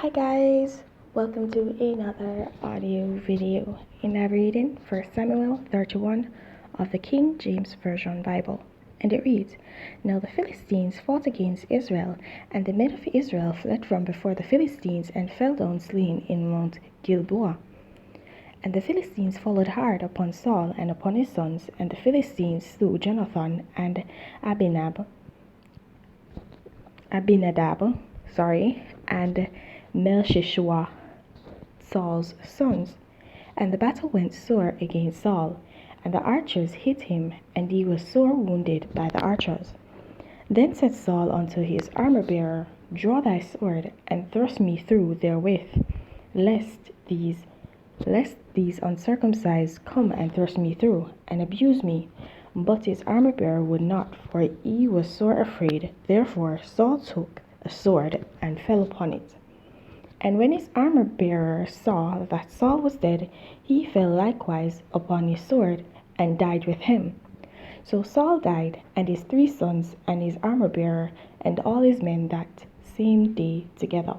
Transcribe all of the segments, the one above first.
Hi guys, welcome to another audio video in our reading 1 Samuel 31 of the King James Version Bible. And it reads, Now the Philistines fought against Israel, and the men of Israel fled from before the Philistines and fell down slain in Mount Gilboa. And the Philistines followed hard upon Saul and upon his sons, and the Philistines slew Jonathan and Abinadab, and Melchishua, Saul's sons. And the battle went sore against Saul, and the archers hit him, and he was sore wounded by the archers. Then said Saul unto his armor-bearer, Draw thy sword, and thrust me through therewith, lest these uncircumcised come and thrust me through, and abuse me. But his armor-bearer would not, for he was sore afraid. Therefore Saul took a sword and fell upon it. And when his armor-bearer saw that Saul was dead, he fell likewise upon his sword, and died with him. So Saul died, and his 3 sons, and his armor-bearer, and all his men that same day together.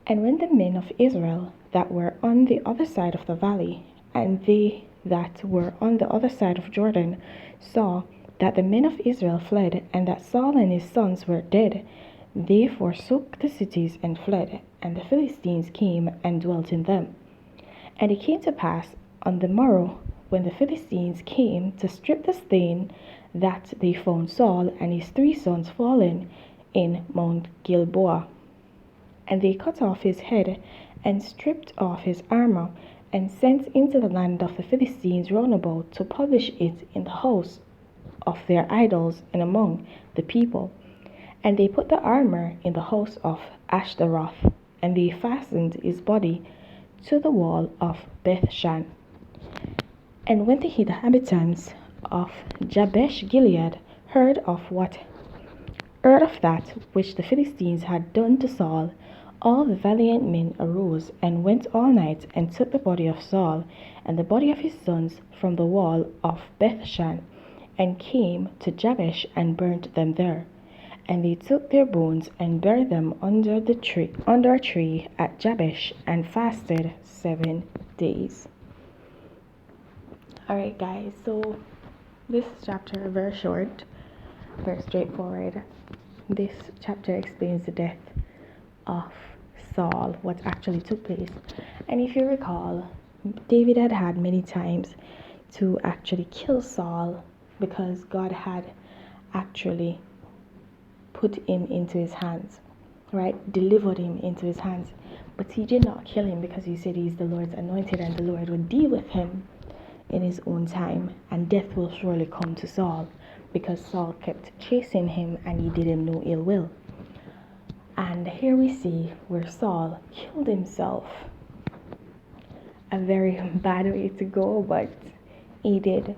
And when the men of Israel that were on the other side of the valley, and they that were on the other side of Jordan, saw that the men of Israel fled, and that Saul and his sons were dead, they forsook the cities and fled, and the Philistines came and dwelt in them. And it came to pass on the morrow, when the Philistines came to strip the slain, that they found Saul and his 3 sons fallen in Mount Gilboa. And they cut off his head, and stripped off his armor, and sent into the land of the Philistines round about to publish it in the house of their idols and among the people. And they put the armor in the house of Ashtaroth, and they fastened his body to the wall of Bethshan. And when the inhabitants of Jabesh Gilead heard of that which the Philistines had done to Saul, all the valiant men arose and went all night and took the body of Saul and the body of his sons from the wall of Bethshan, and came to Jabesh and burnt them there. And they took their bones and buried them under a tree at Jabesh, and fasted 7 days. Alright guys, so this chapter very short, very straightforward. This chapter explains the death of Saul, what actually took place. And if you recall, David had many times to actually kill Saul, because God had actually put him into his hands, right? Delivered him into his hands. But he did not kill him, because he said he's the Lord's anointed, and the Lord would deal with him in his own time, and death will surely come to Saul, because Saul kept chasing him and he did him no ill will. And here we see where Saul killed himself. A very bad way to go, but he did.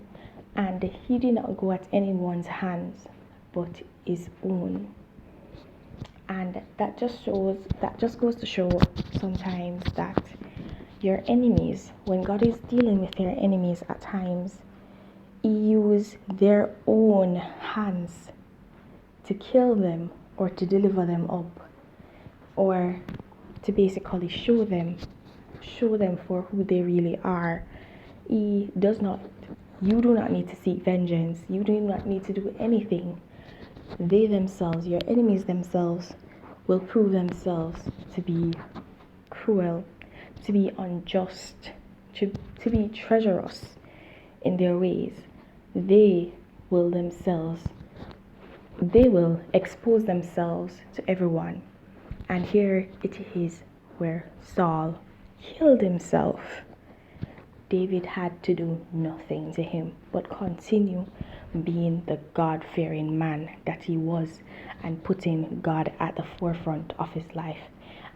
And he did not go at anyone's hands, but his own. And that just goes to show sometimes that your enemies, when God is dealing with your enemies at times, he uses their own hands to kill them, or to deliver them up, or to basically show them for who they really are. You do not need to seek vengeance. You do not need to do anything. They themselves, your enemies themselves, will prove themselves to be cruel, to be unjust, to be treacherous in their ways. They will expose themselves to everyone. And here it is where Saul killed himself. David had to do nothing to him but continue being the God-fearing man that he was, and putting God at the forefront of his life.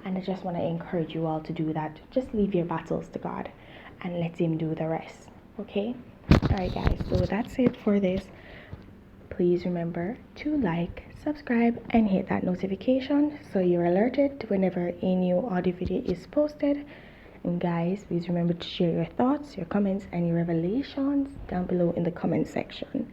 And I just want to encourage you all to do that. Just leave your battles to God and let him do the rest. Okay? Alright guys, so that's it for this. Please remember to like, subscribe, and hit that notification so you're alerted whenever a new audio video is posted. And guys, please remember to share your thoughts, your comments, and your revelations down below in the comment section.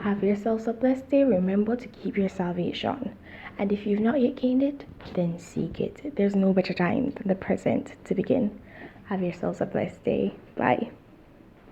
Have yourselves a blessed day. Remember to keep your salvation. And if you've not yet gained it, then seek it. There's no better time than the present to begin. Have yourselves a blessed day. Bye.